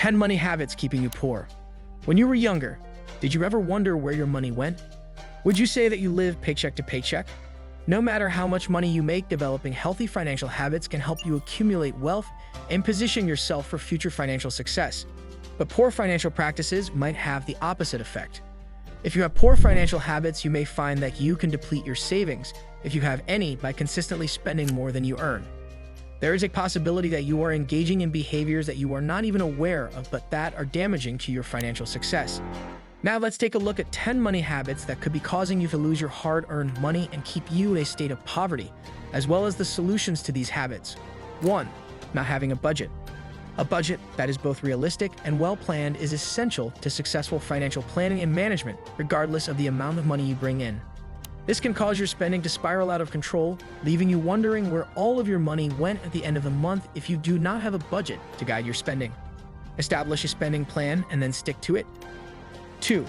10 money habits keeping you poor. When you were younger, did you ever wonder where your money went? Would you say that you live paycheck to paycheck? No matter how much money you make, developing healthy financial habits can help you accumulate wealth and position yourself for future financial success. But poor financial practices might have the opposite effect. If you have poor financial habits, you may find that you can deplete your savings, if you have any, by consistently spending more than you earn. There is a possibility that you are engaging in behaviors that you are not even aware of, but that are damaging to your financial success. Now let's take a look at 10 money habits that could be causing you to lose your hard-earned money and keep you in a state of poverty, as well as the solutions to these habits. 1. Not having a budget. A budget that is both realistic and well-planned is essential to successful financial planning and management, regardless of the amount of money you bring in. This can cause your spending to spiral out of control, leaving you wondering where all of your money went at the end of the month if you do not have a budget to guide your spending. Establish a spending plan and then stick to it. 2.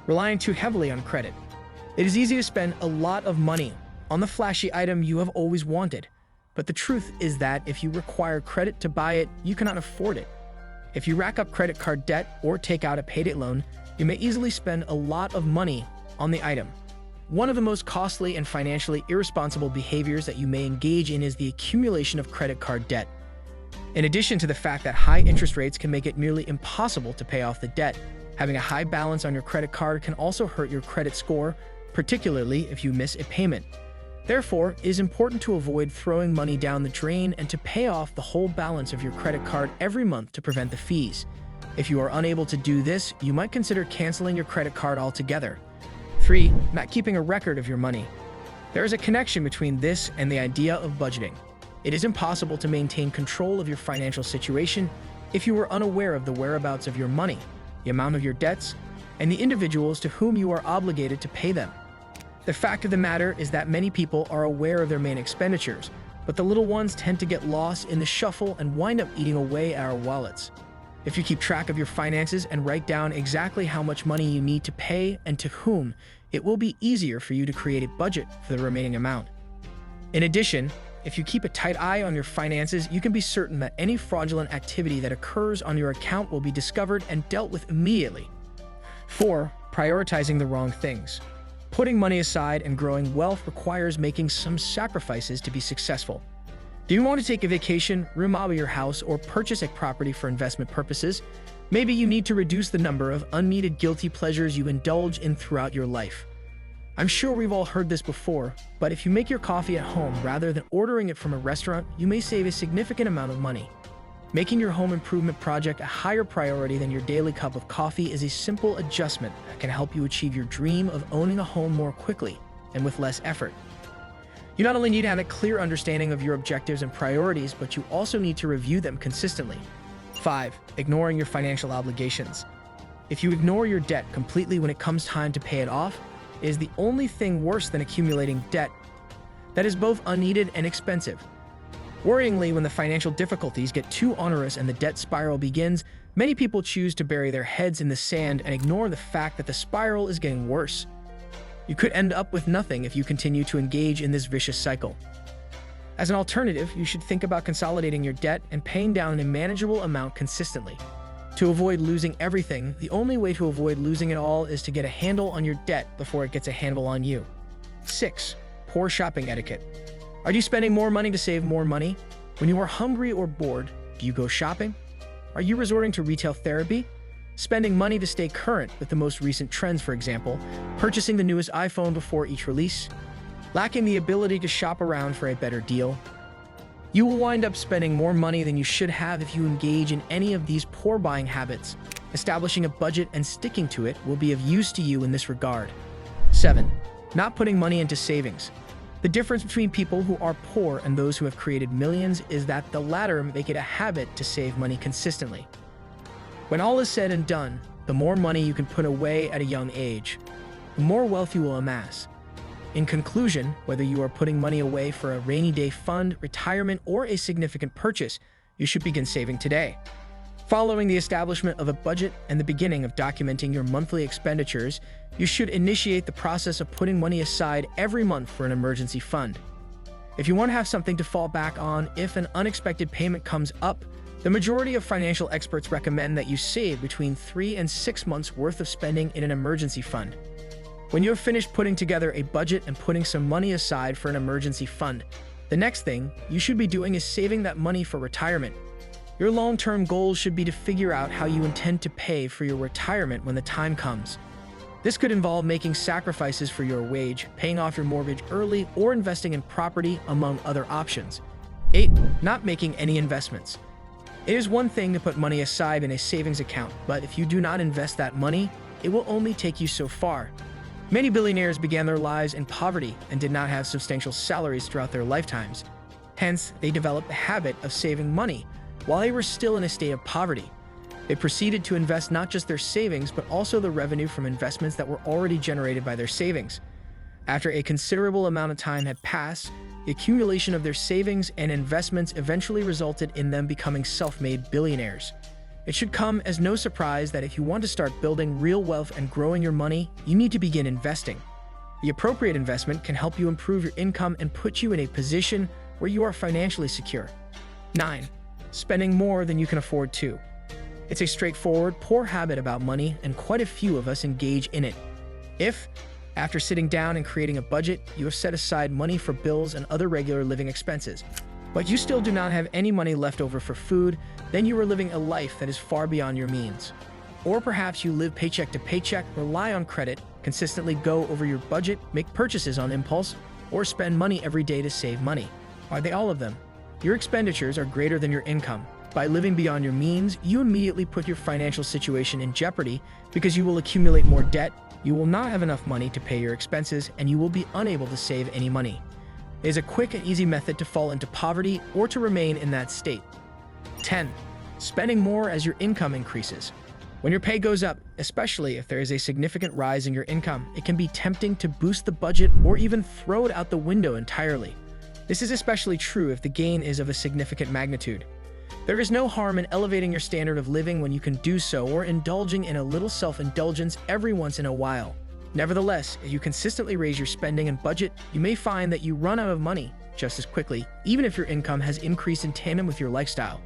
Relying too heavily on credit. It is easy to spend a lot of money on the flashy item you have always wanted, but the truth is that if you require credit to buy it, you cannot afford it. If you rack up credit card debt or take out a payday loan, you may easily spend a lot of money on the item. One of the most costly and financially irresponsible behaviors that you may engage in is the accumulation of credit card debt. In addition to the fact that high interest rates can make it nearly impossible to pay off the debt, having a high balance on your credit card can also hurt your credit score, particularly if you miss a payment. Therefore, it is important to avoid throwing money down the drain and to pay off the whole balance of your credit card every month to prevent the fees. If you are unable to do this, you might consider canceling your credit card altogether. 3. Not keeping a record of your money. There is a connection between this and the idea of budgeting. It is impossible to maintain control of your financial situation if you are unaware of the whereabouts of your money, the amount of your debts, and the individuals to whom you are obligated to pay them. The fact of the matter is that many people are aware of their main expenditures, but the little ones tend to get lost in the shuffle and wind up eating away at our wallets. If you keep track of your finances and write down exactly how much money you need to pay and to whom, it will be easier for you to create a budget for the remaining amount. In addition, if you keep a tight eye on your finances, you can be certain that any fraudulent activity that occurs on your account will be discovered and dealt with immediately. 4. Prioritizing the wrong things. Putting money aside and growing wealth requires making some sacrifices to be successful. Do you want to take a vacation, remodel your house, or purchase a property for investment purposes? Maybe you need to reduce the number of unneeded guilty pleasures you indulge in throughout your life. I'm sure we've all heard this before, but if you make your coffee at home rather than ordering it from a restaurant, you may save a significant amount of money. Making your home improvement project a higher priority than your daily cup of coffee is a simple adjustment that can help you achieve your dream of owning a home more quickly and with less effort. You not only need to have a clear understanding of your objectives and priorities, but you also need to review them consistently. 5. Ignoring your financial obligations. If you ignore your debt completely when it comes time to pay it off, it is the only thing worse than accumulating debt that is both unneeded and expensive. Worryingly, when the financial difficulties get too onerous and the debt spiral begins, many people choose to bury their heads in the sand and ignore the fact that the spiral is getting worse. You could end up with nothing if you continue to engage in this vicious cycle. As an alternative, you should think about consolidating your debt and paying down a manageable amount consistently. To avoid losing everything, the only way to avoid losing it all is to get a handle on your debt before it gets a handle on you. 6. Poor shopping etiquette. Are you spending more money to save more money? When you are hungry or bored, do you go shopping? Are you resorting to retail therapy? Spending money to stay current with the most recent trends, for example, purchasing the newest iPhone before each release? Lacking the ability to shop around for a better deal? You will wind up spending more money than you should have if you engage in any of these poor buying habits. Establishing a budget and sticking to it will be of use to you in this regard. 7. Not putting money into savings. The difference between people who are poor and those who have created millions is that the latter make it a habit to save money consistently. When all is said and done, the more money you can put away at a young age, the more wealth you will amass. In conclusion, whether you are putting money away for a rainy day fund, retirement, or a significant purchase, you should begin saving today. Following the establishment of a budget and the beginning of documenting your monthly expenditures, you should initiate the process of putting money aside every month for an emergency fund. If you want to have something to fall back on if an unexpected payment comes up, The majority of financial experts recommend that you save between 3 and 6 months worth of spending in an emergency fund. When you have finished putting together a budget and putting some money aside for an emergency fund, the next thing you should be doing is saving that money for retirement. Your long-term goal should be to figure out how you intend to pay for your retirement when the time comes. This could involve making sacrifices for your wage, paying off your mortgage early, or investing in property, among other options. 8. Not making any investments. It is one thing to put money aside in a savings account, but if you do not invest that money, it will only take you so far. Many billionaires began their lives in poverty and did not have substantial salaries throughout their lifetimes. Hence, they developed the habit of saving money while they were still in a state of poverty. They proceeded to invest not just their savings, but also the revenue from investments that were already generated by their savings. After a considerable amount of time had passed, the accumulation of their savings and investments eventually resulted in them becoming self-made billionaires. It should come as no surprise that if you want to start building real wealth and growing your money, you need to begin investing. The appropriate investment can help you improve your income and put you in a position where you are financially secure. 9. Spending more than you can afford to. It's a straightforward, poor habit about money, and quite a few of us engage in it. If, after sitting down and creating a budget, you have set aside money for bills and other regular living expenses, but you still do not have any money left over for food, then you are living a life that is far beyond your means. Or perhaps you live paycheck to paycheck, rely on credit, consistently go over your budget, make purchases on impulse, or spend money every day to save money. Are they all of them? Your expenditures are greater than your income. By living beyond your means, you immediately put your financial situation in jeopardy because you will accumulate more debt, you will not have enough money to pay your expenses, and you will be unable to save any money. It is a quick and easy method to fall into poverty or to remain in that state. 10. Spending more as your income increases. When your pay goes up, especially if there is a significant rise in your income, it can be tempting to boost the budget or even throw it out the window entirely. This is especially true if the gain is of a significant magnitude. There is no harm in elevating your standard of living when you can do so, or indulging in a little self-indulgence every once in a while. Nevertheless, if you consistently raise your spending and budget, you may find that you run out of money just as quickly, even if your income has increased in tandem with your lifestyle.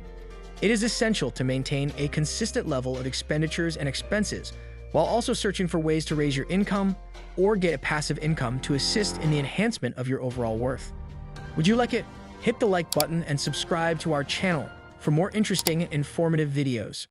It is essential to maintain a consistent level of expenditures and expenses, while also searching for ways to raise your income or get a passive income to assist in the enhancement of your overall worth. Would you like it? Hit the like button and subscribe to our channel for more interesting and informative videos.